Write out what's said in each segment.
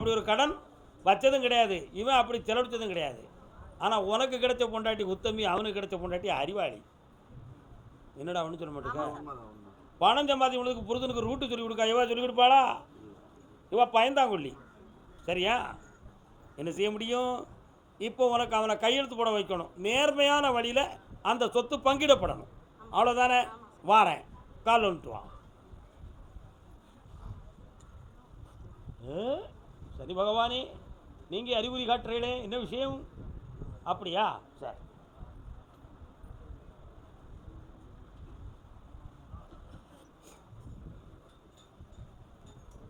அப்படி ஒரு கடன் வச்சதும் கிடையாது, இவன் அப்படி செலவழிச்சதும் கிடையாது. ஆனால் உனக்கு கிடைச்ச பொண்டாட்டி உத்தமி, அவனுக்கு கிடைச்ச பொண்டாட்டி அறிவாளி. என்னடா அவனு சொல்ல மாட்டேங்க. பணம் சம்பாதி உனக்கு புருஷனுக்கு ரூட்டு சொல்லி கொடுக்கா, இவா சொல்லி கொடுப்பாளா? இவா பயந்தாங்கொல்லி. சரியா? என்ன செய்ய முடியும்? இப்போ உனக்கு அவனை கையெழுத்து போட வைக்கணும். நேர்மையான வழியில் அந்த சொத்து பங்கிடப்படணும். அவ்வளோதானே? வாரேன், கால் வந்துட்டு வா. சரி பகவானே, நீங்கள் அறிகுறி காட்டுறீங்களே, என்ன விஷயம்? அப்படியா? சரி.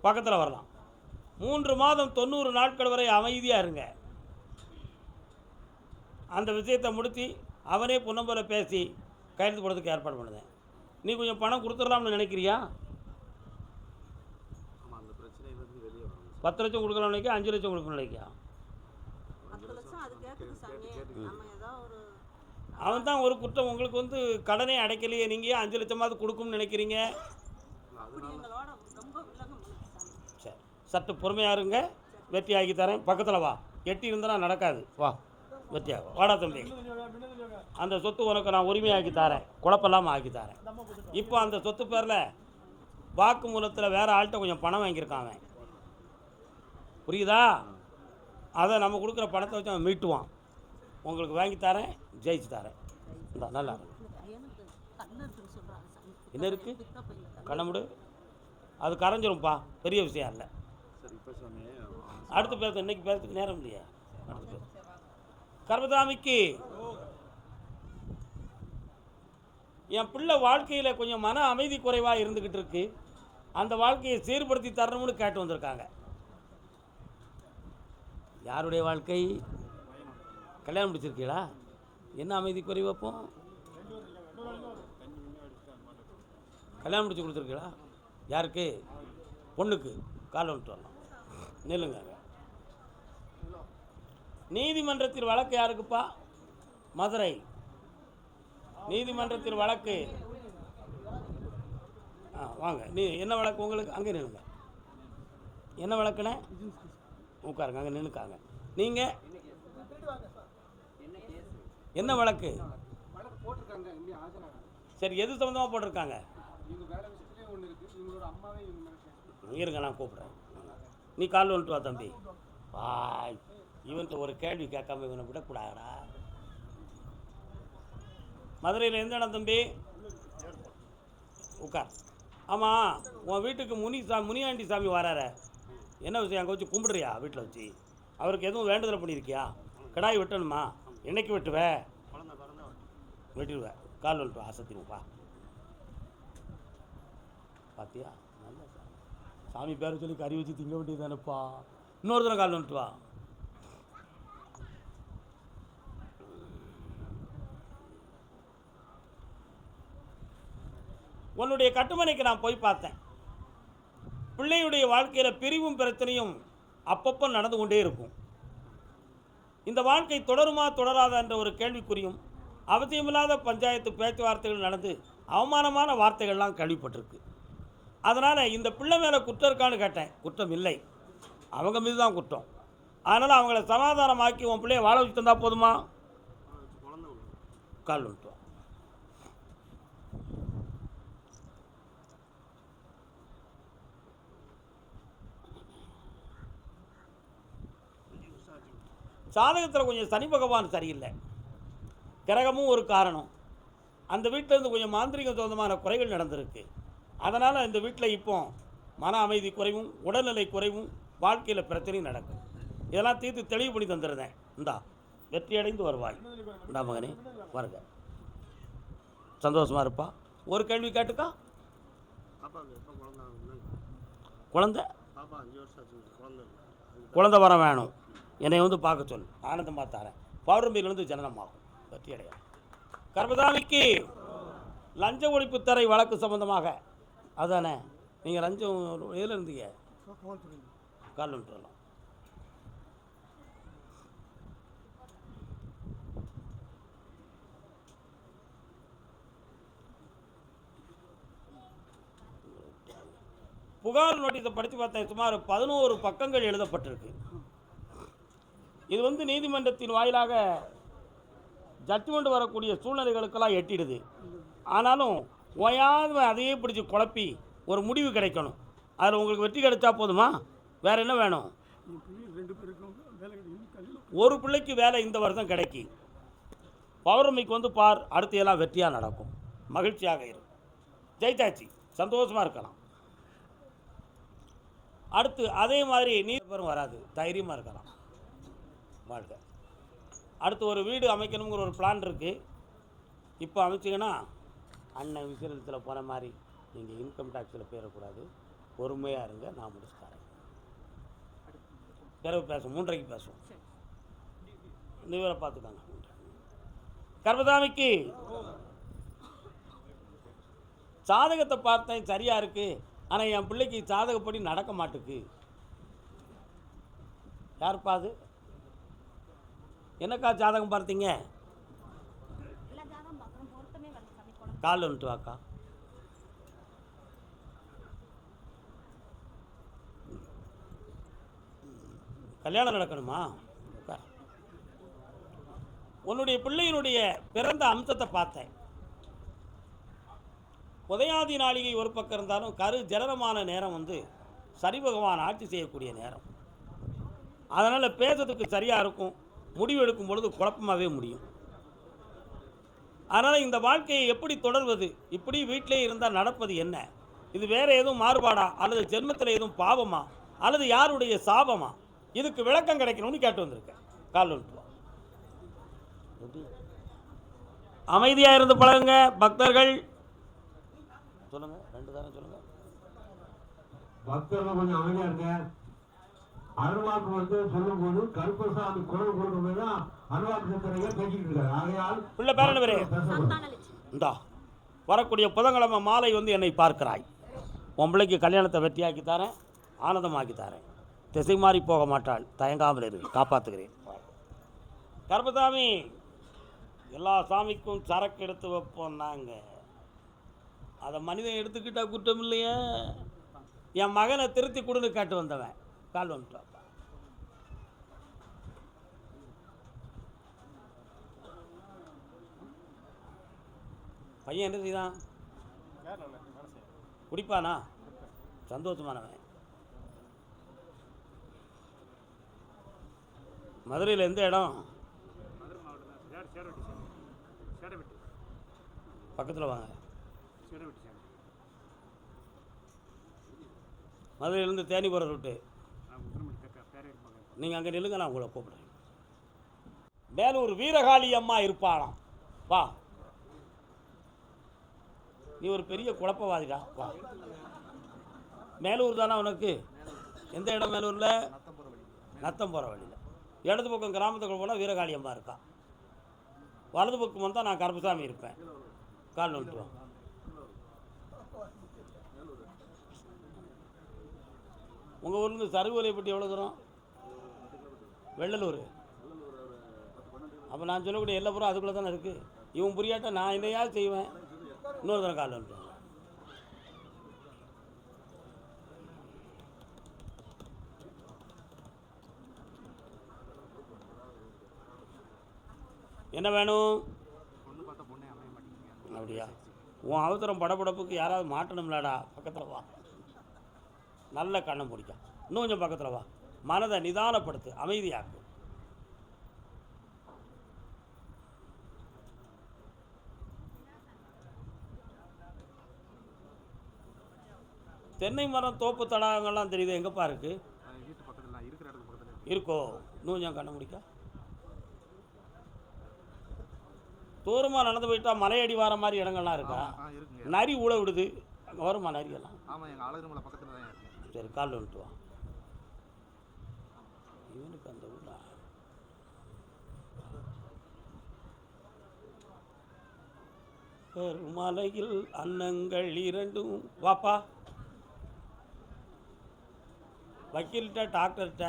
பக்கத்தில் வரலாம். 3 மாதம் 90 நாட்கள் வரை அமைதியாக இருங்க. அந்த விஷயத்தை முடித்து அவனே பொண்ணு போல பேசி கையெழுத்து போடுறதுக்கு ஏற்பாடு பண்ணுதேன். நீ கொஞ்சம் பணம் கொடுத்துடலாம்னு நினைக்கிறியா? 10 லட்சம் கொடுக்கலாம்னு நினைக்க, 5 லட்சம் கொடுக்கணும்னு நினைக்கியா? அவன் தான் ஒரு குற்றம். உங்களுக்கு கடனே அடைக்கலையே, நீங்கள் 5 லட்சமாவது கொடுக்கும்னு நினைக்கிறீங்க. சரி, சற்று பொறுமையாக இருங்க, வெற்றி ஆகி தரேன். பக்கத்தில் வா. எட்டி இருந்தால் நடக்காது. வா, வெற்றியாகும். வாடா தம்பி, அந்த சொத்து உனக்கு நான் உரிமையாக்கி தரேன், குழப்பெல்லாமல் ஆக்கி தரேன். இப்போ அந்த சொத்து பேரில் வாக்கு மூலத்தில் வேறு ஆள்கிட்ட கொஞ்சம் பணம் வாங்கியிருக்கான். புரியுதா? அதை நம்ம கொடுக்குற பணத்தை வச்சு அவன் மீட்டுவான். உங்களுக்கு வாங்கி தரேன், ஜெயிச்சு தரேன். நல்லா என்ன இருக்கு? கண்ணமுடு, அது கரைஞ்சிரும்ப்பா, பெரிய விஷயம் இல்லை. அடுத்து பேச, இன்னைக்கு பேசுறதுக்கு நேரம் இல்லையா? அடுத்து பேச. கர்மசாமிக்கு என் பிள்ளை வாழ்க்கையில் கொஞ்சம் மன அமைதி குறைவாக இருந்துக்கிட்டு இருக்கு, அந்த வாழ்க்கையை சீர்படுத்தி தரணும்னு கேட்டு வந்திருக்காங்க. யாருடைய வாழ்க்கை? கல்யாணம் முடிச்சிருக்கீங்களா? என்ன அமைதி குறைவப்போ? கல்யாணம் முடிச்சு கொடுத்துருக்கீங்களா? யாருக்கு? பொண்ணுக்கு. கால் வந்துட்டு வரலாம், நில்லுங்க. நீதிமன்றத்தில் வழக்கு யாருக்குப்பா? மதுரை நீதிமன்றத்தில் வழக்கு. வாங்க. நீ என்ன வழக்கு உங்களுக்கு? அங்கே நில்லுங்க. என்ன வழக்குன்னு உட்காருங்க, அங்கே நின்றுக்காங்க. நீங்கள் என்ன வழக்கு? சரி, எது சம்மந்தமாக போட்டிருக்காங்க? இருங்க, நான் கூப்பிட்றேன். நீ கால் வந்துட்டு வா தம்பி. வாய், இவன்ட்டு ஒரு கேள்வி கேட்காம இவனை விடக்கூடாதா? மதுரையில் எந்த இடம் தம்பி? உட்கார். ஆமாம், உன் வீட்டுக்கு முனியாண்டி சாமி வராரு, என்ன விஷயம்? அங்கே வச்சு கும்பிடுறியா? வீட்டில் வச்சு அவருக்கு எதுவும் வேண்டுதலை பண்ணியிருக்கியா? கடாய் வெட்டணுமா? என்னைக்கு வெட்டுவே? வெட்டிடுவேன். கால் வந்துட்டு ஆசத்திருப்பா. பார்த்தியா? நல்ல சாமி பேர் சொல்லி கறி வச்சு திங்க வேண்டியது தானேப்பா. இன்னொரு தடவை கால் வந்துட்டு வா. உன்னுடைய கட்டுமனைக்கு நான் போய் பார்த்தேன். பிள்ளையுடைய வாழ்க்கையில் பிரிவும் பிரச்சனையும் அப்பப்போ நடந்து கொண்டே இருக்கும். இந்த வாழ்க்கை தொடருமா தொடராத என்ற ஒரு கேள்விக்குறியும், அவசியமில்லாத பஞ்சாயத்து பேச்சுவார்த்தைகள் நடந்து அவமானமான வார்த்தைகள்லாம் கேள்விப்பட்டிருக்கு. அதனால் இந்த பிள்ளை மேலே குற்றம் இருக்கான்னு கேட்டேன். குற்றம் இல்லை, அவங்க மீது தான் குற்றம். அதனால் அவங்கள சமாதானமாக்கி உன் பிள்ளைய வாழ வச்சு தந்தா போதுமா? கால் விட்டுவோம். சாதகத்தில் கொஞ்சம் சனி பகவான் சரியில்லை, கிரகமும் ஒரு காரணம். அந்த வீட்டிலேருந்து கொஞ்சம் மாந்திரிக சொந்தமான குறைகள் நடந்திருக்கு. அதனால் இந்த வீட்டில் இப்போ மன அமைதி குறைவும், உடல்நிலை குறைவும், வாழ்க்கையில் பிரச்சனையும் நடக்கும். இதெல்லாம் தீர்த்து தெளிவு பண்ணி தந்துடுறேன். இந்தா, வெற்றியடைந்து வருவாய். இந்தா மகனே, வருங்க. சந்தோஷமாக இருப்பா. ஒரு கேள்வி கேட்டுக்கா. குழந்தை வர வேணும், என்னை பார்க்க சொல்லு. ஆனந்தம் பார்த்தாரேன். பௌர்ணமியிலிருந்து ஜனனமாகும். வெற்றி அடைய. கர்மசாமிக்கு லஞ்ச ஒழிப்பு தரை வழக்கு சம்பந்தமாக, அதானே? நீங்கள் லஞ்சம் எதில் இருந்தீங்க? கால் வந்துட்டு. புகார் நோட்டீஸை படித்து பார்த்தேன். சுமார் 11 பக்கங்கள் எழுதப்பட்டிருக்கு. இது வந்து நீதிமன்றத்தின் வாயிலாக ஜட்ஜ்மெண்ட் வரக்கூடிய சூழ்நிலைகளுக்கெல்லாம் எட்டிடுது. ஆனாலும் ஓயாத அதையே பிடிச்சி குழப்பி ஒரு முடிவு கிடைக்கணும். அதில் உங்களுக்கு வெற்றி கிடைச்சா போதுமா? வேறு என்ன வேணும்? ஒரு பிள்ளைக்கு வேலை இந்த வருஷம் கிடைக்கி. பௌர்ணமிக்கு வந்து பார், அடுத்து எல்லாம் வெற்றியாக நடக்கும். மகிழ்ச்சியாக இருக்கும். ஜெயிச்சாச்சு, சந்தோஷமாக இருக்கலாம். அடுத்து அதே மாதிரி நீர்வரும் வராது, தைரியமாக இருக்கலாம் வாழ்க்கை. அடுத்து ஒரு வீடு அமைக்கணுங்கிற ஒரு பிளான் இருக்குது. இப்போ அமைச்சிங்கன்னா அண்ணன் விசிலத்தில் போன மாதிரி நீங்கள் இன்கம் டேக்ஸில் போயிடக்கூடாது, பொறுமையாக இருங்க, நான் முடிச்சு தரேன். பிறகு பேசுவோம், 3:30க்கு பேசுவோம். இந்த வீரை பார்த்துக்காங்க. கர்மசாமிக்கு சாதகத்தை பார்த்தேன், சரியாக இருக்குது. ஆனால் என் பிள்ளைக்கு சாதகப்படி நடக்க மாட்டுக்கு. யாருப்பா அது? என்னக்கா ஜாதகம் பார்த்தீங்க? கால் வந்துட்டு வாக்கா. கல்யாணம் நடக்கணுமா? உன்னுடைய பிள்ளையினுடைய பிறந்த அம்சத்தை பார்த்தேன். உதயாதி நாளிகை ஒரு பக்கம் இருந்தாலும் கரு ஜனனமான நேரம் வந்து சனி பகவான் ஆட்சி செய்யக்கூடிய நேரம். அதனால் பேசுறதுக்கு சரியாக இருக்கும், முடிவு எடுக்கும் பொழுது குழப்பமாகவே முடியும். அதனால் இந்த வாழ்க்கையை எப்படி தொடர்வது? இப்படி வீட்டிலே இருந்தால் நடப்பது என்ன? இது வேறு எதுவும் மாறுபாடா, அல்லது ஜென்மத்தில் எதுவும் பாவமா, அல்லது யாருடைய சாபமா? இதுக்கு விளக்கம் கிடைக்கணும்னு கேட்டு வந்திருக்கேன். கால் வந்துட்டு அமைதியாக இருந்து பழகுங்க பக்தர்கள். சொல்லுங்க, 2 தரம் சொல்லுங்க. பக்தர்கள் கொஞ்சம் அமைதியா இருங்க. அருள்வாக்கு வந்து சொல்லும் போது கருப்பசாமி குரல் கொடுக்கும் தான் அருள்வாக்கு சத்திரையா பேசிக்கிட்டு இருக்காரு. ஆகையால் உள்ள பேர் என்ன பேரு? இந்தா வரக்கூடிய புதன்கிழமை மாலை வந்து என்னை பார்க்கிறாய். உன் பிள்ளைக்கு கல்யாணத்தை வெற்றியாக்கி தரேன், ஆனந்தமாக்கி தரேன். திசை மாறி போக மாட்டாள், தயங்காமல் இரு, காப்பாற்றுகிறேன். கருப்பசாமி, எல்லா சாமிக்கும் சரக்கு எடுத்து வைப்போம் நாங்கள். அதை மனிதன் எடுத்துக்கிட்டா குற்றம் இல்லையே. என் மகனை திருத்தி கொடுன்னு கேட்டு வந்தவன். கால் வந்துட்டான். பையன் என்ன செய்தான்? குடிப்பானா? சந்தோஷமானவன். மதுரையில் எந்த இடம்? பக்கத்தில் வாங்க. மதுரையிலேருந்து தேனி போகிற ரூட்டு. நீங்கள் அங்கே நில்லுங்க, நான் உங்களை கூப்பிடுறேன். மேலூர் வீரகாளி அம்மா இருப்பாளாம். வா, நீ ஒரு பெரிய குழப்பவாதிடா. வா, மேலூர் தானே உனக்கு? எந்த இடம் மேலூரில்? நத்தம் போகிற வழியில் இடது பக்கம் கிராமத்துக்குள்ள போனால் வீரகாளி அம்மா இருக்கா. வலது பக்கம் வந்தால் நான் கருப்பசாமி இருப்பேன். கால் வந்துட்டு. உங்கள் ஊர்லேருந்து சருகுவலைப்பட்டி எவ்வளோ தூரம்? வெள்ளலூர். அப்போ நான் சொல்லக்கூடிய எல்லா புறம் அதுக்குள்ளே தானே இருக்குது. இவன் புரியாட்ட நான் என்னையாவது செய்வேன். இன்னொரு தடவை கால் வந்துட்டு. என்ன வேணும்? அப்படியா? உன் அவசரம் படப்படப்புக்கு யாராவது மாட்டணும்லாடா. பக்கத்தில் வா, நல்ல கண்ணை முடிக்க. இன்னும் கொஞ்சம் பக்கத்தில் வா, மனதை நிதானப்படுத்து, அமைதியாக்கு. தென்னை மரம் தோப்பு தடாகங்கள்லாம் தெரியுது, எங்கப்பா இருக்கு? இருக்கோ? இன்னும் கொஞ்சம் கண்ணை முடிக்க. தூரமாக நடந்து போயிட்டா மலையடி வார மாதிரி இடங்கள்லாம் இருக்கா? நரி ஊழ விடுது, அங்கே வருமா நரியெல்லாம்? சரி, கால் வந்துட்டு வா. இவனுக்கு அந்த ஊடா மலையில் அன்னங்கள் 2 வாப்பா. வக்கீல்கிட்ட, டாக்டர்கிட்ட,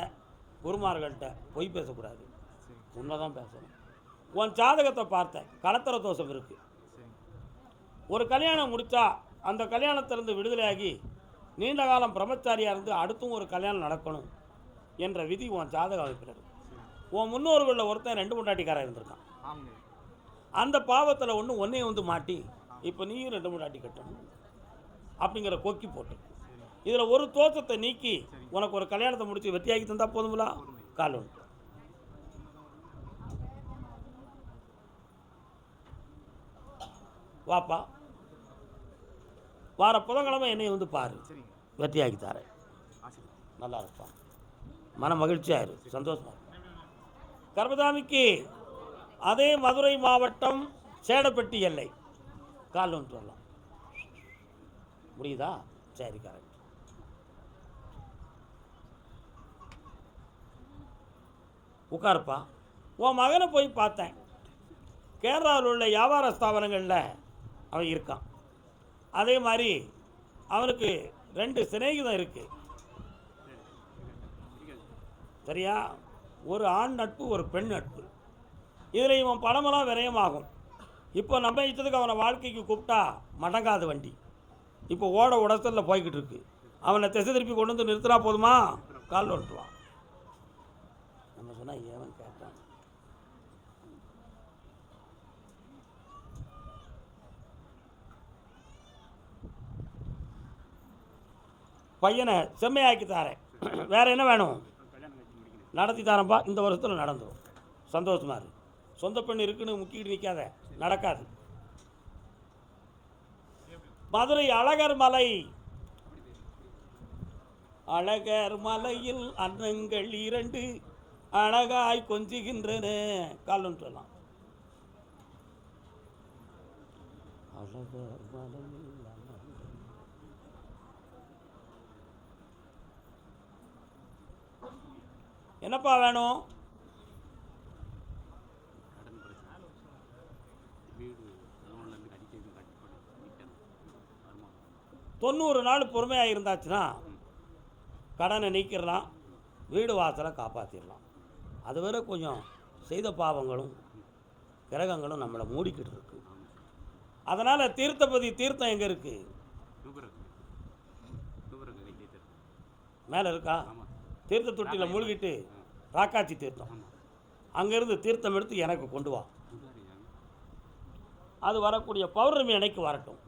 குருமார்கள்ட்ட பொய் பேசக்கூடாது, உண்மைதான் பேசணும். உன் ஜாதகத்தை பார்த்தேன், கலத்தர தோஷம் இருக்குது. ஒரு கல்யாணம் முடித்தா அந்த கல்யாணத்திலேருந்து விடுதலையாகி நீண்ட காலம் பிரம்மச்சாரியாக இருந்து அடுத்தும் ஒரு கல்யாணம் நடக்கணும் என்ற விதி உன் ஜாதக அமைப்பில் இருக்கு. உன் முன்னோர்களில் ஒருத்தன் 2 பொண்டாட்டிக்காரன் இருந்திருக்கான். அந்த பாவத்தில் ஒன்றையும் வந்து மாட்டி இப்போ நீயும் 2 பொண்டாட்டி கட்டணும் அப்படிங்கிற கொக்கி போட்டு இதில் ஒரு தோற்றத்தை நீக்கி உனக்கு ஒரு கல்யாணத்தை முடிச்சு வெற்றியாக்கி தந்தா போதுங்களா? கால் ஒன்று வாப்பா, வார புதன்கிழமை என்னை வந்து பாரு, வெற்றியாக்கி தாரேன். நல்லா இருப்பான், மன மகிழ்ச்சியாயிரு, சந்தோஷமா. கர்மதாமிக்கு அதே மதுரை மாவட்டம் சேடப்பட்டி எல்லை. கால் ஒன்று வரலாம், முடியுதா? சரி, கரெக்ட். உட்காருப்பா. உன் மகனை போய் பார்த்தேன். கேரளாவில் உள்ள வியாபார ஸ்தாபனங்களில் அவன் இருக்கான். அதே மாதிரி அவனுக்கு 2 சிநேகிதம் இருக்குது. சரியா? ஒரு ஆண் நட்பு, ஒரு பெண் நட்பு. இதில் இவன் பணமெல்லாம் விரயமாகும். இப்போ நம்ம இஷ்டத்துக்கு அவனை வாழ்க்கைக்கு கூப்பிட்டா மடங்காத வண்டி. இப்போ ஓட உடச்சலில் போய்கிட்டு இருக்கு. அவனை திசை திருப்பி கொண்டு வந்து நிறுத்தினா போதுமா? கால் ஓட்டுவான். நம்ம சொன்னால் ஏவன் கேட்டான். பையனை செம்மையாக்கி தாரேன். வேறு என்ன வேணும்? நடத்தி தரேன்ப்பா. இந்த வருஷத்தில் நடந்துடும். சந்தோஷமா இருக்கு. சொந்த பெண் இருக்குன்னு முக்கிட்டு நிற்காத, நடக்காது. மதுரை அழகர் மலை. அழகர் மலையில் அன்னங்கள் 2 அழகாய் கொஞ்சுகின்றன. கால் சொல்லலாம். அழகர் மலையில் என்னப்பா வேணும்? 90 நாள் பொறுமையாக இருந்தாச்சுன்னா கடனை நீக்கிடலாம், வீடு வாசலை காப்பாற்றிடலாம். அதுவரை கொஞ்சம் செய்த பாவங்களும் கிரகங்களும் நம்மளை மூடிக்கிட்டு இருக்கு. அதனால் தீர்த்தபதி தீர்த்தம் எங்கே இருக்குது? மேலே இருக்கா? தீர்த்த தொட்டியில் மூழ்கிட்டு ராக்காச்சி தீர்த்தம், அங்கேருந்து தீர்த்தம் எடுத்து எனக்கு கொண்டு வா. அது வரக்கூடிய பௌர்ணமி அன்னைக்கு வரட்டும்.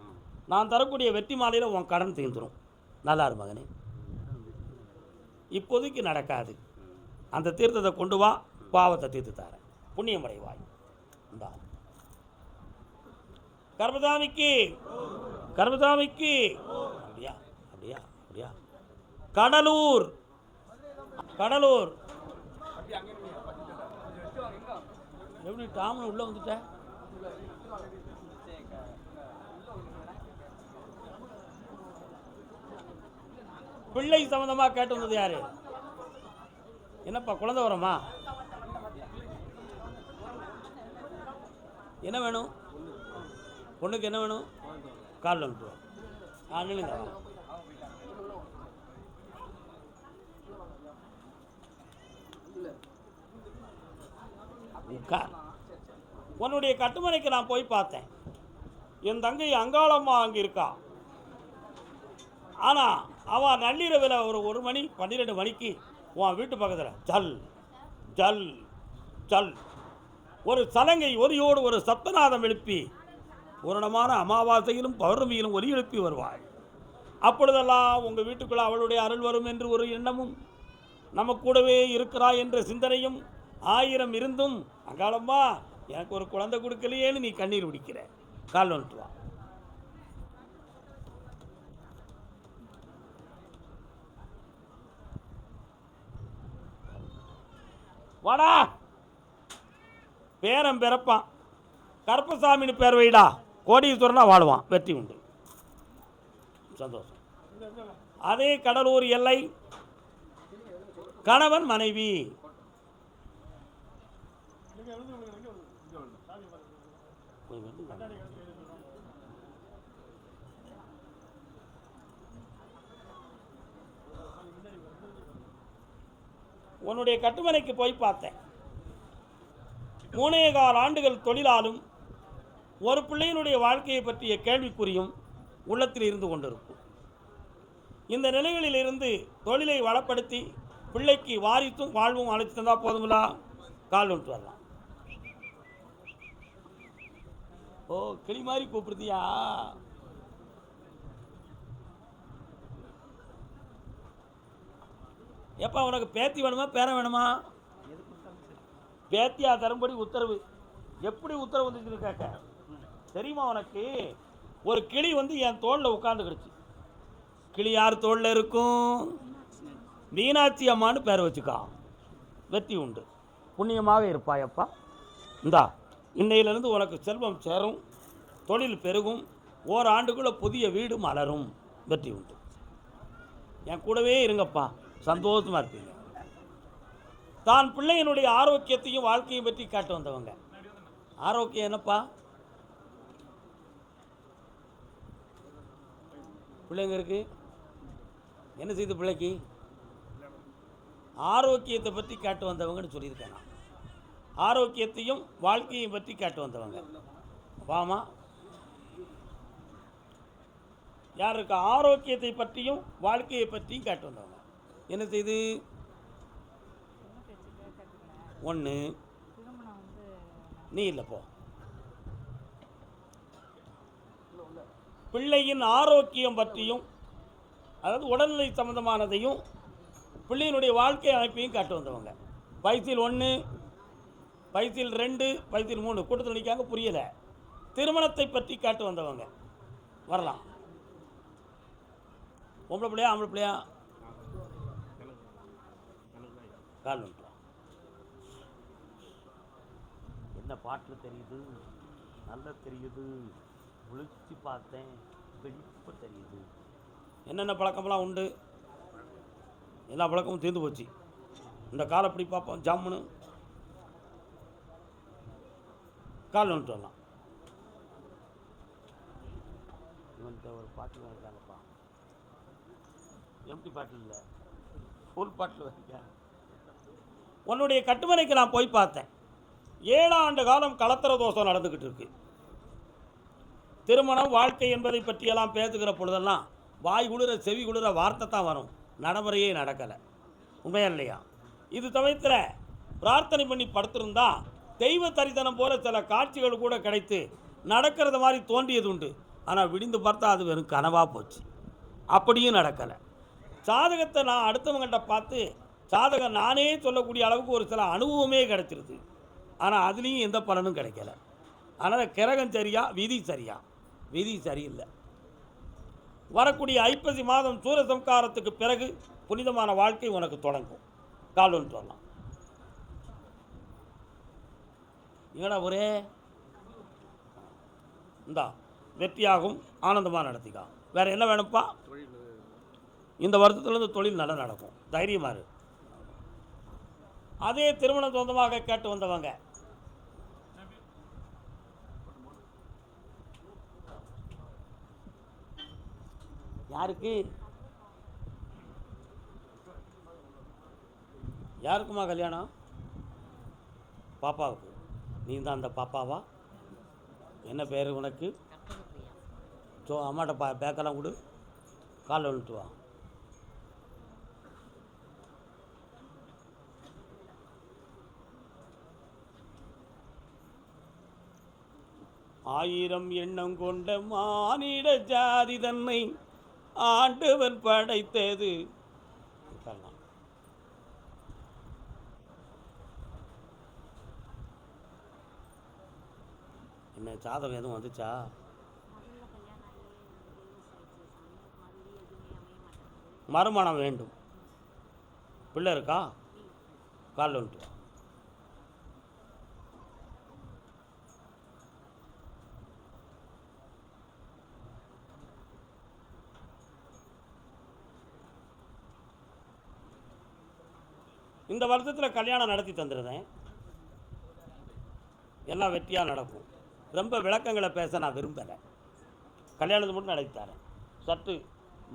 நான் தரக்கூடிய வெற்றி மாலையில் உன் கடன் தீர்ந்துடும். நல்லா இரு மகனே. இப்போதைக்கு நடக்காது. அந்த தீர்த்தத்தை கொண்டு வா, பாவத்தை தீர்த்து தரேன், புண்ணியமடைவாய். இந்தா கர்மதாமிக்கு, கர்மதாமிக்கு. அப்படியா அப்படியா அப்படியா. கடலூர், கடலூர். எப்படி டாம்னு உள்ளே வந்துட்ட? பிள்ளை சம்மந்தமாக கேட்டு வந்தது யாரு? என்னப்பா குழந்தை வரமா? என்ன வேணும்? பொண்ணுக்கு என்ன வேணும்? காலில் வந்துட்டு நில்லுங்க. உன்னுடைய கட்டுமனைக்கு நான் போய் பார்த்தேன். என் தங்கை அங்காளம்மா அங்கே இருக்கா. ஆனால் அவன் நள்ளிரவில் ஒரு 1 மணி 12 மணிக்கு உன் வீட்டு பக்கத்தில் ஜல் ஜல் ஜல் ஒரு சலங்கை ஒலியோடு ஒரு சப்தநாதம் எழுப்பி பூரணமான அமாவாசையிலும் பௌர்ணமியிலும் ஒலி எழுப்பி வருவாள். அப்பொழுதெல்லாம் உங்கள் வீட்டுக்குள்ளே அவளுடைய அருள் வரும் என்று ஒரு எண்ணமும், நம்ம கூடவே இருக்கிறாய் என்ற சிந்தனையும் 1000 இருந்தும் அங்காளம்மா எனக்கு ஒரு குழந்தை கொடுக்கலையேன்னு நீ கண்ணீர் குடிக்கிற. கால் வந்துட்டு வா. வாடா. பேரன் பிறப்பான், கருப்பசாமின்னு பேர் வைடா. கோடீஸ்வரனா வாழுவான், வெற்றி உண்டு, சந்தோஷம். அதே கடலூர் எல்லை. கணவன் மனைவி. உன்னுடைய கட்டுமனைக்கு போய் பார்த்தேன். 3.25 ஆண்டுகள் தொழிலாலும் ஒரு பிள்ளையினுடைய வாழ்க்கையை பற்றிய கேள்விக்குறியும் உள்ளத்தில் இருந்து கொண்டிருக்கும். இந்த நிலைகளிலிருந்து தொழிலை வளப்படுத்தி பிள்ளைக்கு வாரித்தும் வாழ்வும் அழைத்து தந்தால் போதுங்களா? கால் விட்டு வரலாம். ஓ, கிளி மாதிரி கூப்பிடுதியா? எப்போ உனக்கு பேத்தி வேணுமா பேரன் வேணுமா? பேத்தியா தரும்படி உத்தரவு. எப்படி உத்தரவு வந்துச்சுன்னு கேட்க தெரியுமா உனக்கு? ஒரு கிளி வந்து என் தோளில் உட்காந்துக்கிடுச்சு. கிளி யார் தோளில் இருக்கும்? மீனாட்சி அம்மான்னு பேர் வச்சுக்கா, வெற்றி உண்டு, புண்ணியமாக இருப்பாயப்பா. இந்தா இன்னையிலிருந்து உனக்கு செல்வம் சேரும், தொழில் பெருகும், ஓராண்டுக்குள்ளே புதிய வீடு மலரும், வெற்றி உண்டு. என் கூடவே இருங்கப்பா, சந்தோஷமாக இருப்பீங்க. தான் பிள்ளையினுடைய ஆரோக்கியத்தையும் வாழ்க்கையும் பற்றி காட்ட வந்தவங்க. ஆரோக்கியம் என்னப்பா? பிள்ளைங்க இருக்கு, என்ன செய்யுது பிள்ளைக்கு? ஆரோக்கியத்தை பற்றி காட்டு வந்தவங்கன்னு சொல்லியிருக்கேன் நான். ஆரோக்கியத்தையும் வாழ்க்கையும் பற்றி காட்டு வந்தவங்க. வாமா, யார் இருக்கா? ஆரோக்கியத்தை பற்றியும் வாழ்க்கையை பற்றியும் காட்டு வந்தவங்க. என்ன செய்து? ஒன்று நீ இல்லை போ. பிள்ளையின் ஆரோக்கியம் பற்றியும், அதாவது உடல்நிலை சம்பந்தமானதையும் பிள்ளையினுடைய வாழ்க்கை அமைப்பையும் காட்டு வந்தவங்க. வயசில் 1, வயசில் 2, வயசில் 3 கூட்டத்தில் நிற்காங்க, புரியலை. திருமணத்தை பற்றி காட்டு வந்தவங்க. வரலாம். பொம்பளை பிள்ளையா ஆம்பளை பிள்ளையா? கால் வந்துட்டோம். என்ன பாட்டு தெரியுது? நல்லா தெரியுது. விழிச்சு பார்த்தேன், வெளிப்ப தெரியுது. என்னென்ன பழக்கம்லாம் உண்டு? எல்லா பழக்கமும் தீர்ந்து போச்சு. இந்த காலை அப்படி பார்ப்போம், ஜம்முன்னு கால் வந்துட்டு வரலாம். இவன்கிட்ட ஒரு பாட்டில் இருக்காங்கப்பா, எம்டி பாட்டில் இல்லை, ஃபுல் பாட்டில் இருக்கேன். உன்னுடைய கட்டுமனைக்கு நான் போய் பார்த்தேன். 7 ஆண்டு காலம் கலத்திர தோஷம் நடந்துக்கிட்டு இருக்கு. திருமணம் வாழ்க்கை என்பதை பற்றியெல்லாம் பேசுகிற பொழுதெல்லாம் வாய் குளிர செவி குளிர வார்த்தை தான் வரும், நடைமுறையே நடக்கலை. உண்மையா இல்லையா? இது சமயத்தில் பிரார்த்தனை பண்ணி படுத்திருந்தா தெய்வ தரிசனம் போல சில காட்சிகள் கூட கிடைத்து நடக்கிறது மாதிரி தோன்றியது உண்டு. ஆனால் விடிந்து பார்த்தா அது வெறும் கனவாக போச்சு. அப்படியும் நடக்கலை. சாதகத்தை நான் அடுத்தவங்கள்ட்ட பார்த்து சாதகம் நானே சொல்லக்கூடிய அளவுக்கு ஒரு சில அனுபவமே கிடைச்சிருது. ஆனால் அதுலேயும் எந்த பலனும் கிடைக்கல. அதனால் கிரகம் சரியா, விதி சரியா? விதி சரியில்லை. வரக்கூடிய ஐப்பசி மாதம் சூரசம்காரத்துக்கு பிறகு புனிதமான வாழ்க்கை உனக்கு தொடங்கும். கால் ஒன்று வரலாம். என்னடா ஒரே இந்தா வெற்றியாகும், ஆனந்தமாக நடத்திக்கா. வேறு என்ன வேணும்ப்பா? இந்த வருஷத்துலேருந்து தொழில் நல்லா நடக்கும், தைரியமாக இரு. அதே திருமணம் சொந்தமாக கேட்டு வந்தவங்க. யாருக்கு? யாருக்குமா கல்யாணம்? பாப்பாவுக்கு. நீ தான் அந்த பாப்பாவா? என்ன பேர் உனக்கு? அம்மாட்ட பேக்கெல்லாம் கொடு, கால் வந்துட்டு வா. ஆயிரம் எண்ணம் கொண்ட மானிட ஜாதி தன்னை ஆண்டவன் படைத்தது. என்ன சாதகம் எதுவும் வந்துச்சா? மறுமணம் வேண்டும். பிள்ளை இருக்கா? கால் வந்துட்டு. இந்த வருஷத்தில் கல்யாணம் நடத்தி தந்துடுறேன், எல்லாம் வெற்றியாக நடக்கும். ரொம்ப விளக்கங்களை பேச நான் விரும்பலை. கல்யாணத்தை மட்டும் நடத்தி தரேன். சற்று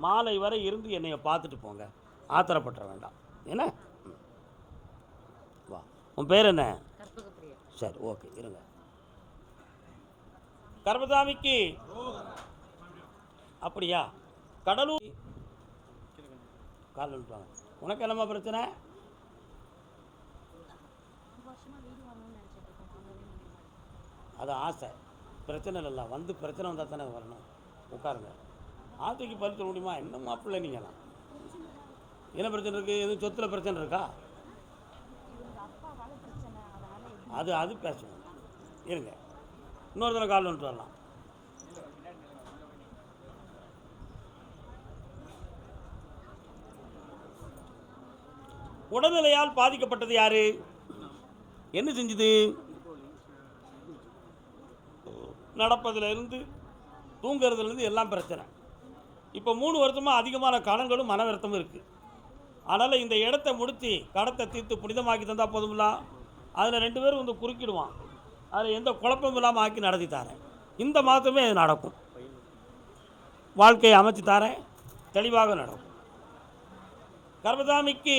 மாலை வரை இருந்து என்னைய பார்த்துட்டு போங்க, ஆத்திரப்பட்ட வேண்டாம். என்ன? வா, உன் பேர் என்ன? சரி, ஓகே, இருங்க. கர்மசாமிக்கு அப்படியா? கடலூர் கால் வந்துட்டுவாங்க. உனக்கு என்னம்மா பிரச்சனை? அது ஆசை, பிரச்சனை இல்லைல்ல. வந்து பிரச்சனை வந்தால் தானே வரணும். உட்காருங்க. ஆத்துக்கு பதில் சொல்ல முடியுமா? என்ன மாப்பிள்ளை நீங்களாம்? என்ன பிரச்சனை இருக்குது? எதுவும் சொத்தில் பிரச்சனை இருக்கா? அது பேசணும். இருங்க, இன்னொரு தடவை கால் வந்துட்டு வரலாம். உடல்நிலையால் பாதிக்கப்பட்டது யாரு? என்ன செஞ்சுது? நடப்பதிலிருந்து தூங்குறதுலேருந்து எல்லாம் பிரச்சனை. இப்போ 3 வருஷமாக அதிகமான கடன்களும் மன வருத்தமும் இருக்குது. அதனால் இந்த இடத்த முடித்து கடத்தை தீர்த்து புனிதமாக்கி தந்தால் போதுமில்ல. அதில் 2 பேரும் வந்து குறுக்கிடுவான். அதில் எந்த குழப்பமும் இல்லாமல் ஆக்கி நடத்தி தரேன். இந்த மாதமே அது நடக்கும். வாழ்க்கையை அமைச்சு தரேன், தெளிவாக நடக்கும். கர்மசாமிக்கு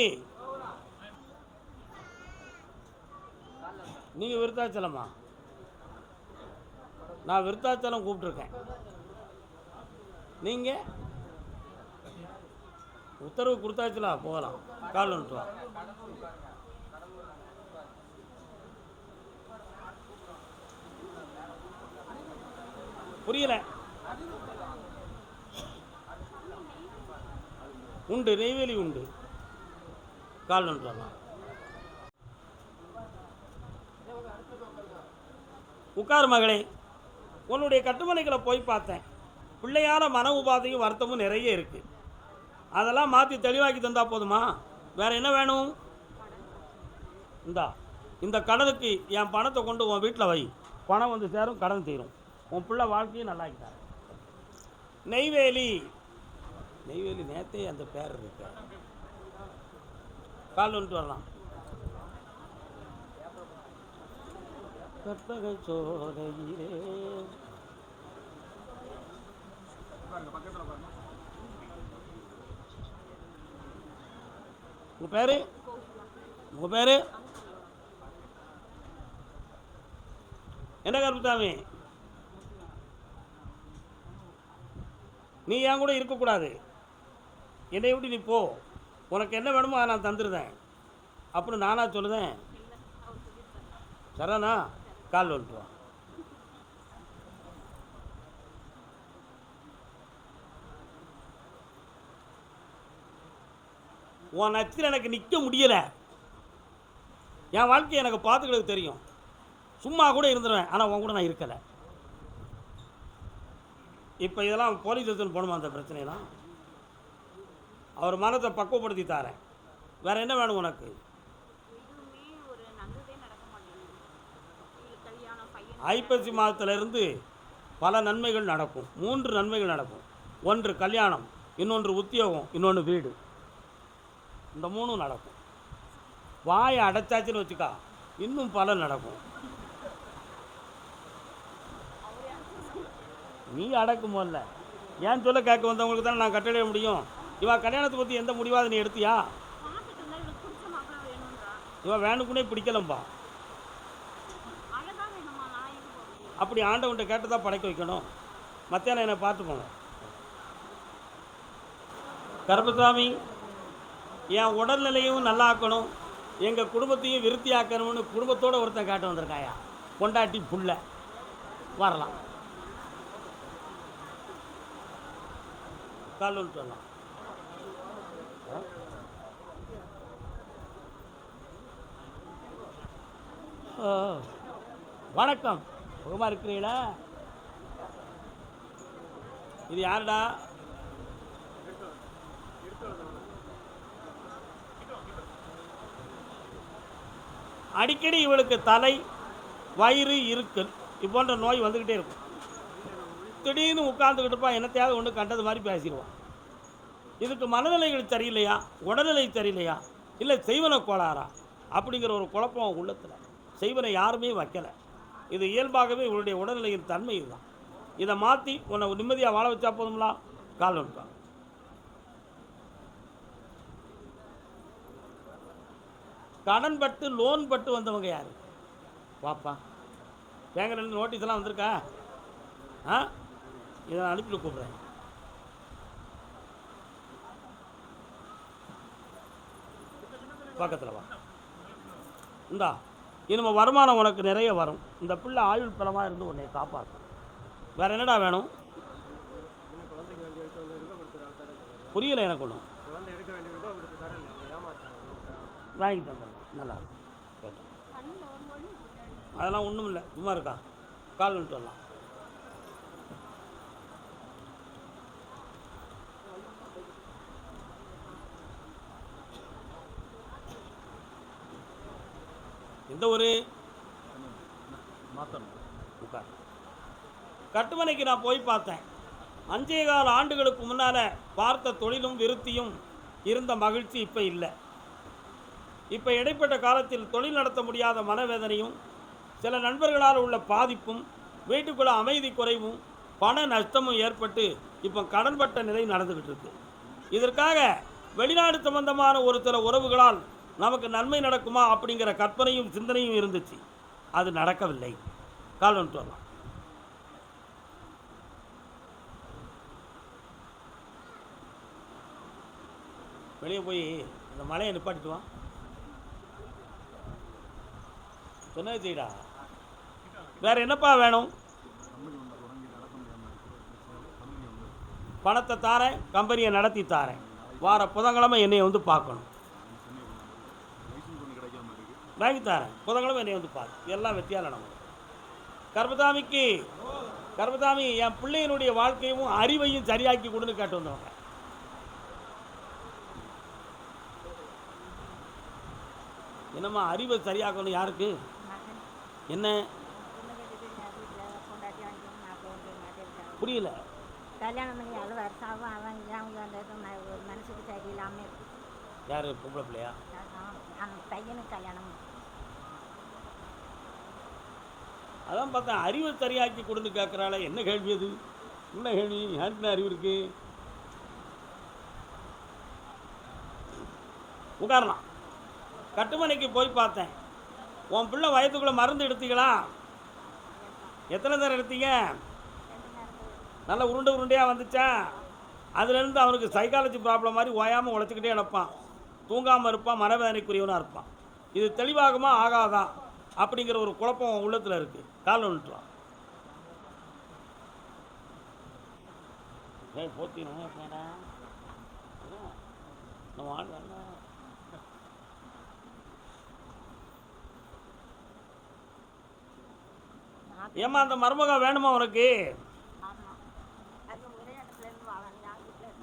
நீங்கள் விருத்தாச்சலமா? நான் விருத்தாச்சலம் கூப்பிட்ருக்கேன். நீங்கள் உத்தரவு கொடுத்தாச்சுலா, போகலாம். கால் வந்துட்டு வா. புரியல? உண்டு, நெய்வேலி உண்டு. கால் வந்துட்டு வரலாம். உட்கார் மகளே. உன்னுடைய கட்டுமனைகளை போய் பார்த்தேன். பிள்ளையான மன உபாதையும் வருத்தமும் நிறைய இருக்குது. அதெல்லாம் மாற்றி தெளிவாக்கி தந்தா போதுமா? வேறு என்ன வேணும்? இந்த கடனுக்கு என் பணத்தை கொண்டு உன் வீட்டில் வை. பணம் வந்து சேரும், கடன் தீரும். உன் பிள்ளை வாழ்க்கையும் நல்லாக்கிட்டார். நெய்வேலி நேற்றே அந்த பேர் இருக்கு. கால் வந்துட்டு வரலாம். கற்பகை சோலையிலே உங்கள் பேர் என்ன கருப்புசாமி? நீ என் கூட இருக்கக்கூடாது. என்னை விட்டு நீ போ. உனக்கு என்ன வேணுமோ அதை நான் தந்துடுறேன் அப்படின்னு நானா சொல்லுதேன். சரணா, கால் வந்துட்டு வா. உன் நச்சில் எனக்கு நிற்க முடியலை. என் வாழ்க்கையை எனக்கு பார்த்துக்கிறது தெரியும். சும்மா கூட இருந்துருவேன், ஆனால் உன் கூட நான் இருக்கலை. இப்போ இதெல்லாம் போலீஸ் ஸ்டேஷன் போகணுமா? அந்த பிரச்சனையெல்லாம் அவர் மனத்தை பக்குவப்படுத்தி தாரேன். வேறு என்ன வேணும் உனக்கு? ஐப்பசி மாதத்திலிருந்து பல நன்மைகள் நடக்கும். 3 நன்மைகள் நடக்கும். 1 கல்யாணம், இன்னொன்று உத்தியோகம், இன்னொன்று வீடு. இந்த 3 நடக்கும். வாயை அடைச்சாச்சுன்னு வச்சுக்கா, இன்னும் பல நடக்கும். நீ அடக்கும் போல ஏன் சொல்ல கேட்க வந்தவங்களுக்கு தானே நான் கட்டளையிட முடியும். இவா கல்யாணத்தை பற்றி எந்த முடிவாக நீ எடுத்தியா? இவா வேணுக்குனே பிடிக்கலம்பா. அப்படி ஆண்டவன்கிட்ட கேட்டதான் படைக்க வைக்கணும். மத்தியானம் என்னை பார்த்து போங்க. கருப்பசாமி, என் உடல்நிலையும் நல்லாக்கணும், எங்கள் குடும்பத்தையும் விருத்தியாக்கணும்னு குடும்பத்தோடு ஒருத்தன் காட்ட வந்திருக்காயா. பொண்டாட்டி புள்ள வரலாம். கால் வந்துட்டு வரலாம். வணக்கம், சுகமாக இருக்கிறீங்களா? இது யாருடா? அடிக்கடி இவளுக்கு தலை, வயிறு, இருக்கல் இது போன்ற நோய் வந்துக்கிட்டே இருக்கும். திடீர்னு உட்கார்ந்துக்கிட்டு இருப்பா, என்னத்தையாவது ஒன்று கண்டது மாதிரி பேசிடுவான். இதுக்கு மனநிலைகள் சரியில்லையா, உடல்நிலை சரியில்லையா, இல்லை செய்வன கோளாறா அப்படிங்கிற ஒரு குழப்பம் உள்ளத்தில். செய்வனை யாருமே வைக்கலை. இது இயல்பாகவே இவளுடைய உடல்நிலையின் தன்மை இதுதான். இதை மாற்றி உன்னை நிம்மதியாக வாழ வச்சா போதுங்களா? கால் வந்துட்டான். கடன் பட்டு லோன் பட்டு வந்தவங்க யார்? வாப்பா, பேங்க்லேருந்து நோட்டீஸ் எல்லாம் வந்திருக்கா? இதை நான் அனுப்பிட்டு கூப்பிட்றேன். பக்கத்தில் வா. இந்தா இனிமே வருமானம் உனக்கு நிறைய வரும். இந்த பிள்ளை ஆயுள் பலமாக இருந்து உன்னை காப்பாற்றும். வேறு என்னடா வேணும்? புரியலை எனக்கு ஒன்றும். வாங்கி தந்துடுறேன். நல்லா இருக்கும். அதெல்லாம் ஒன்றும் இல்லை, சும்மா இருக்கா, கால் வந்துட்டு வரலாம். எந்த ஊர்? உட்கார். கட்டுமனைக்கு நான் போய் பார்த்தேன். 5.25 ஆண்டுகளுக்கு முன்னால் பார்த்த தொழிலும் விருத்தியும் இருந்த மகிழ்ச்சி இப்போ இல்லை. இப்போ இடைப்பட்ட காலத்தில் தொழில் நடத்த முடியாத மனவேதனையும், சில நண்பர்களால் உள்ள பாதிப்பும், வீட்டுக்குள்ள அமைதி குறைவும், பண நஷ்டமும் ஏற்பட்டு இப்போ கடன்பட்ட நிலை நடந்துக்கிட்டு இருக்கு. இதற்காக வெளிநாடு சம்பந்தமான ஒரு சில உறவுகளால் நமக்கு நன்மை நடக்குமா அப்படிங்கிற கற்பனையும் சிந்தனையும் இருந்துச்சு. அது நடக்கவில்லை. கால் வந்துட்டு வரலாம். வெளியே போய் இந்த மலையை நிப்பாட்டிட்டு வா. சொன்னது செய்டா. வேற என்னப்பா வேணும்? பணத்தை தாரேன், கம்பெனியை நடத்தி தாரேன். வார புதன்கிழமை என்னை வந்து பார்க்கணும். வாங்கி தாரேன், புதன்கிழமை என்னை வந்து பார்க்க. எல்லாம் வெற்றியால் நம்ம கர்பதாமிக்கு. கர்பதாமி என் பிள்ளையினுடைய வாழ்க்கையும் அறிவையும் சரியாக்கி கொடுன்னு கேட்டு வந்தவங்க. என்னம்மா அறிவை சரியாக்கணும்? யாருக்கு? என்ன புரியல? கல்யாணம் பண்ணி 7 வருஷம் ஆகும். அவன் ஒரு மனசுக்கு சரியில்லாமல் இருக்கு. யார்? பொம்பளை பிள்ளையா? பையனுக்கு கல்யாணம். அதான் பார்த்தேன், அறிவை சரியாக்கி கொடுன்னு கேட்குறாள. என்ன கேள்வி அது? என்ன கேள்வி? யாருக்குன்னு அறிவு இருக்கு? உட்காரலாம். கட்டுமனைக்கு போய் பார்த்தேன். உன் பிள்ளை வயதுக்குள்ளே மருந்து எடுத்தீங்களா? எத்தனை தரம் எடுத்தீங்க? நல்லா உருண்டை உருண்டையாக வந்துச்சா? அதுலேருந்து அவனுக்கு சைக்காலஜி ப்ராப்ளம் மாதிரி ஓயாமல் உழைச்சிக்கிட்டே நடப்பான், தூங்காமல் இருப்பான், மனவேதனைக்குரியவனாக இருப்பான். இது தெளிவாகுமா ஆகாதா அப்படிங்கிற ஒரு குழப்பம் உள்ளத்தில் இருக்குது. கால் வந்துட்டுவான். போத்தினா ஏம்மா அந்த மருமக வேணுமா உனக்கு?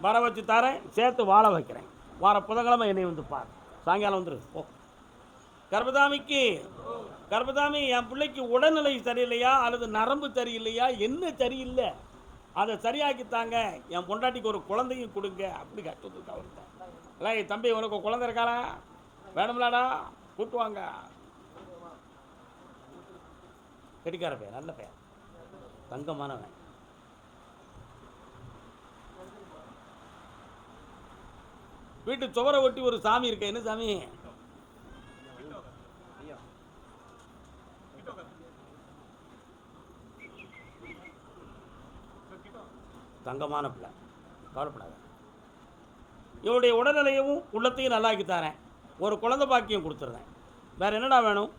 வர வச்சு தரேன், சேர்த்து வாழ வைக்கிறேன். வார புதன்கிழமை என்னை வந்து பார். சாயங்காலம் வந்துரு. ஓ கர்பதாமிக்கு. கர்பதாமி, என் பிள்ளைக்கு உடல்நிலை சரியில்லையா அல்லது நரம்பு சரியில்லையா? என்ன சரியில்லை, அதை சரியாக்கித்தாங்க. என் பொண்டாட்டிக்கு ஒரு குழந்தையும் கொடுங்க அப்படி கட்டுறதுக்கு அவர்கிட்ட. இல்லை தம்பி, உனக்கு குழந்தை இருக்காளா? வேணும்லாடா, கூட்டுவாங்க. கெட்டிக்கார பையன், நல்ல பையன், தங்கமானவன். வீட்டு சுவரை ஒட்டி ஒரு சாமி இருக்கு. என்ன சாமி? தங்கமான பிள்ளை, கவலைப்படாத. இவருடைய உடல்நிலையும் உள்ளத்தையும் நல்லாக்கி தரேன். ஒரு குழந்தை பாக்கியம் கொடுத்துட்றேன். வேற என்னடா வேணும்?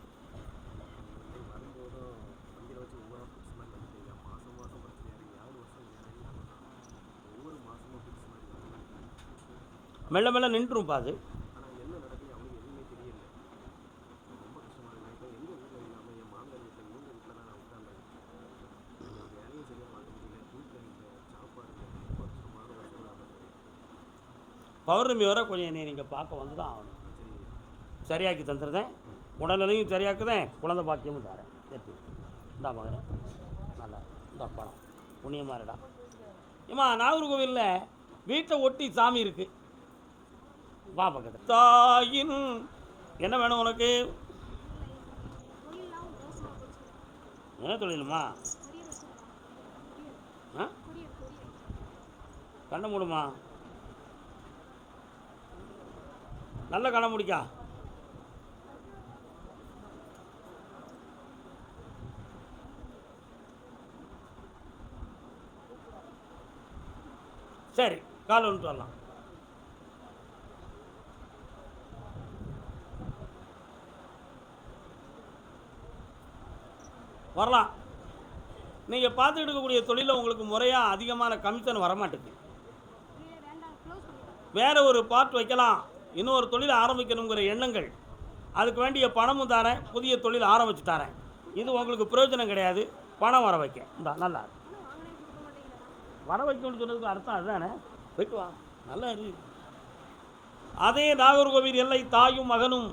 மெல்ல மெல்ல நின்றும் பாது. பௌர்ணமி வர கொஞ்சம் என்னை நீங்கள் பார்க்க வந்து தான் ஆகணும். சரியாக்கி தந்துடுறேன், உடல்நிலையும் சரியாக்குதேன், குழந்தை பாக்கியமும் தரேன். சரி இந்தா மகனே, நல்லா இந்த பணம் புண்ணியமாக இருடா. ஏம்மா நாகர்கோவிலில் வீட்டை ஒட்டி சாமி இருக்குது, வா பக்கத்தில். தாயின் என்ன வேணும் உனக்கு? என்ன தொழிலுமா? ஆ கண்ணை மூடுமா, நல்ல கண்ணை முடிக்கா. சரி, கால் வந்துட்டு வரலாம். வரலாம். நீங்கள் பார்த்துக்கிட்டு இருக்கக்கூடிய தொழிலில் உங்களுக்கு முறையாக அதிகமான கமிஷன் வரமாட்டேங்குது. வேறு ஒரு பார்ட் வைக்கலாம், இன்னொரு தொழில் ஆரம்பிக்கணுங்கிற எண்ணங்கள், அதுக்கு வேண்டிய பணமும் தரேன், புதிய தொழில் ஆரம்பித்து தரேன், இது உங்களுக்கு பிரயோஜனம் கிடையாது. பணம் வர வைக்க இந்த நல்லா வர வைக்கணும்னு சொன்னதுக்கு அர்த்தம் அதுதானே. போய்ட்டு வா, நல்லா இருக்கு. அதே நாகர்கோவில் எல்லை தாயும் மகனும்